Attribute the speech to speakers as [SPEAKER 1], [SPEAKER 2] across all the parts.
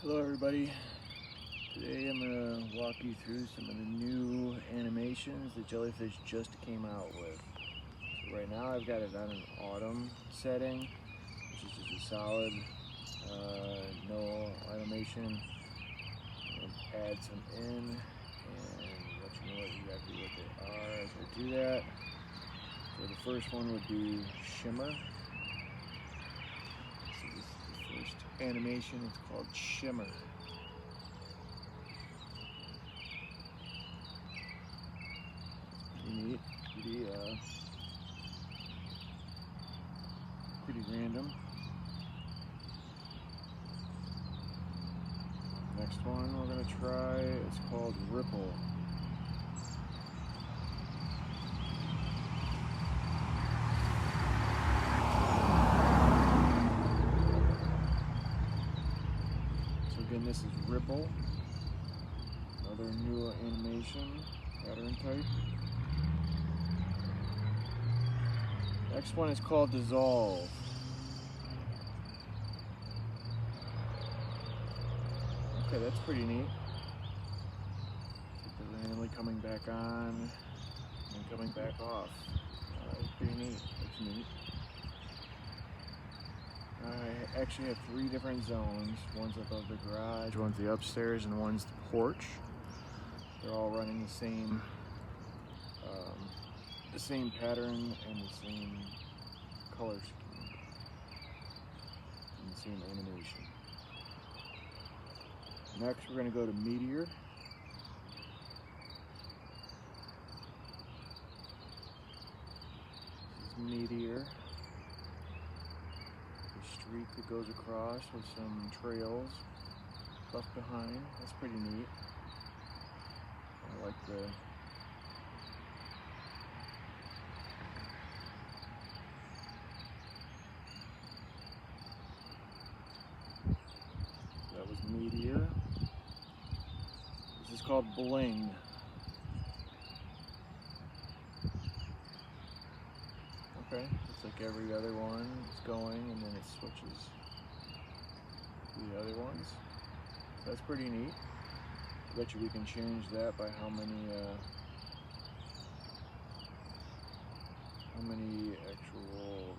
[SPEAKER 1] Hello everybody. Today I'm going to walk you through some of the new animations that Jellyfish just came out with. So right now I've got it on an autumn setting, which is just a solid, no animation. I'll add some in and let you know exactly what they are as I do that. So the first one would be Shimmer. Animation, it's called Shimmer. Pretty neat, pretty random. Next one we're going to try, it's called Ripple. Again, this is Ripple, another new animation pattern type. Next one is called Dissolve. Okay, that's pretty neat. They're randomly coming back on and coming back off. It's pretty neat. It's neat. I actually have 3 different zones. One's above the garage, one's the upstairs, and one's the porch. They're all running the same pattern and the same color scheme and the same animation. Next, we're going to go to Meteor. This is Meteor. Street that goes across with some trails left behind. That's pretty neat. I like that was Meteor. This is called Bling. Okay, it's like every other one is going and then it switches to the other ones. So that's pretty neat. I bet you we can change that by how many actual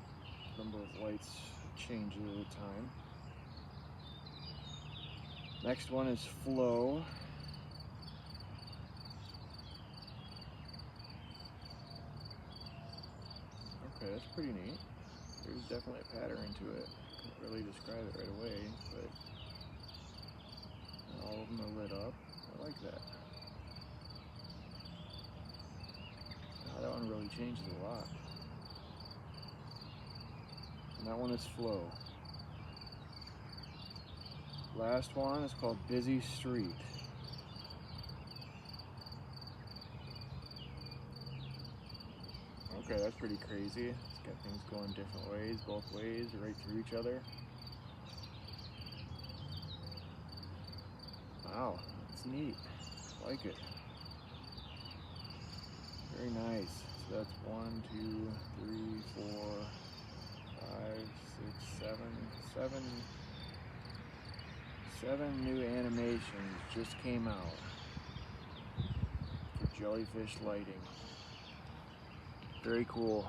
[SPEAKER 1] number of lights change at a time. Next one is Flow. Okay, that's pretty neat. There's definitely a pattern to it. Couldn't really describe it right away, but all of them are lit up. I like that. Now that one really changes a lot. And that one is Flow. Last one is called Busy Street. Okay, that's pretty crazy. It's got things going different ways, both ways, right through each other. Wow, that's neat. I like it. Very nice. So that's 1, 2, 3, 4, 5, 6, 7. 7 new animations just came out for Jellyfish Lighting. Very cool.